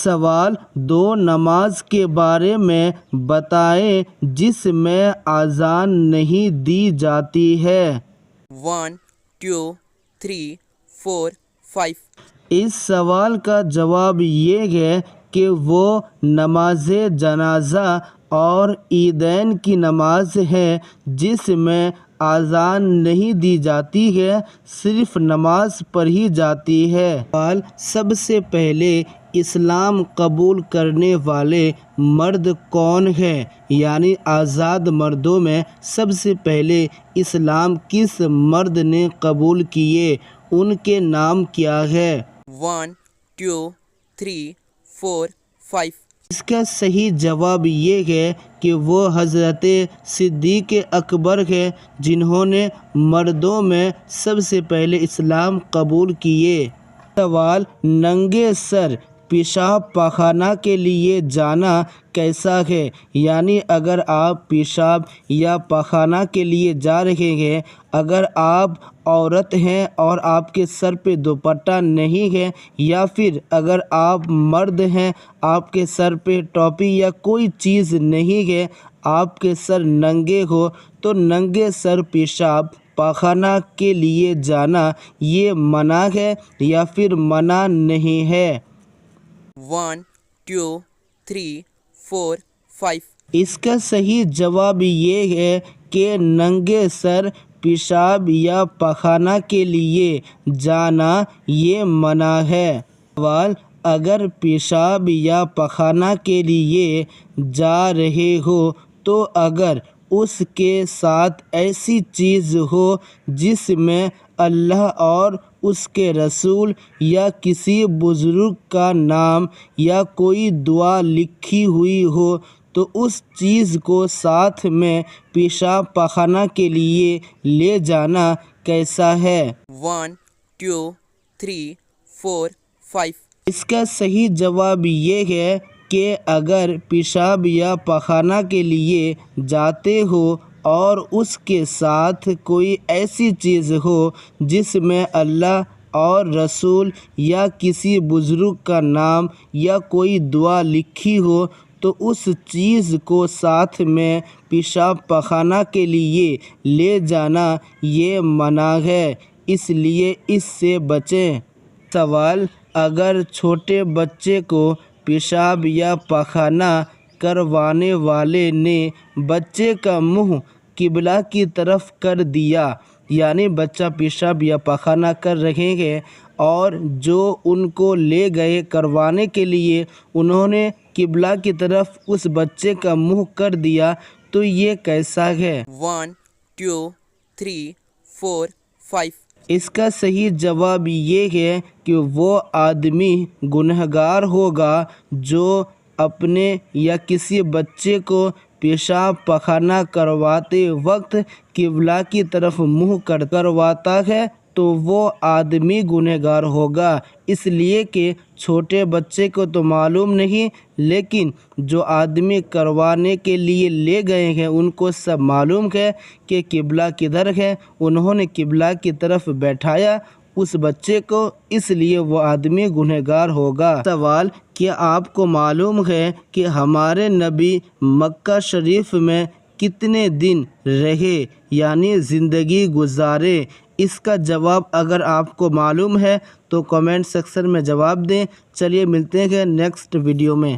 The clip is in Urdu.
سوال: دو نماز کے بارے میں بتائیں جس میں اذان نہیں دی جاتی ہے۔ 1 2 3 4 5 اس سوال کا جواب یہ ہے کہ وہ نماز جنازہ اور عیدین کی نماز ہے جس میں اذان نہیں دی جاتی ہے، صرف نماز پڑھی جاتی ہے۔ سوال: سب سے پہلے اسلام قبول کرنے والے مرد کون ہیں؟ یعنی آزاد مردوں میں سب سے پہلے اسلام کس مرد نے قبول کیے، ان کے نام کیا ہے؟ 1 2 3 4 5 اس کا صحیح جواب یہ ہے کہ وہ حضرت صدیق اکبر ہے جنہوں نے مردوں میں سب سے پہلے اسلام قبول کیے۔ سوال: ننگے سر پیشاب پاخانہ کے لیے جانا کیسا ہے؟ یعنی اگر آپ پیشاب یا پاخانہ کے لیے جا رہے ہیں، اگر آپ عورت ہیں اور آپ کے سر پہ دوپٹہ نہیں ہے، یا پھر اگر آپ مرد ہیں، آپ کے سر پہ ٹوپی یا کوئی چیز نہیں ہے، آپ کے سر ننگے ہو، تو ننگے سر پیشاب پاخانہ کے لیے جانا یہ منع ہے یا پھر منع نہیں ہے؟ 1 2 3 4 5 اس کا صحیح جواب یہ ہے کہ ننگے سر پیشاب یا پاخانہ کے لیے جانا یہ منع ہے۔ سوال: اگر پیشاب یا پاخانہ کے لیے جا رہے ہو تو اگر اس کے ساتھ ایسی چیز ہو جس میں اللہ اور اس کے رسول یا کسی بزرگ کا نام یا کوئی دعا لکھی ہوئی ہو تو اس چیز کو ساتھ میں پیشاب پاخانہ کے لیے لے جانا کیسا ہے؟ 1 2 3 4 5 اس کا صحیح جواب یہ ہے کہ اگر پیشاب یا پاخانہ کے لیے جاتے ہو اور اس کے ساتھ کوئی ایسی چیز ہو جس میں اللہ اور رسول یا کسی بزرگ کا نام یا کوئی دعا لکھی ہو تو اس چیز کو ساتھ میں پیشاب پاخانہ کے لیے لے جانا یہ منع ہے، اس لیے اس سے بچیں۔ سوال: اگر چھوٹے بچے کو پیشاب یا پاخانہ کروانے والے نے بچے کا منہ قبلہ کی طرف کر دیا، یعنی بچہ پیشاب یا پاخانہ کر رہے ہیں اور جو ان کو لے گئے کروانے کے لیے انہوں نے قبلہ کی طرف اس بچے کا منہ کر دیا، تو یہ کیسا ہے؟ 1 2 3 4 5 اس کا صحیح جواب یہ ہے کہ وہ آدمی گنہگار ہوگا جو اپنے یا کسی بچے کو پیشاب پاخانہ کرواتے وقت قبلہ کی طرف منہ کرواتا ہے تو وہ آدمی گنہگار ہوگا، اس لیے کہ چھوٹے بچے کو تو معلوم نہیں، لیکن جو آدمی کروانے کے لیے لے گئے ہیں ان کو سب معلوم ہے کہ قبلہ کدھر ہے، انہوں نے قبلہ کی طرف بیٹھایا اس بچے کو، اس لیے وہ آدمی گنہگار ہوگا۔ سوال: کیا آپ کو معلوم ہے کہ ہمارے نبی مکہ شریف میں کتنے دن رہے، یعنی زندگی گزارے؟ اس کا جواب اگر آپ کو معلوم ہے تو کمنٹ سیکشن میں جواب دیں۔ چلیے ملتے ہیں نیکسٹ ویڈیو میں۔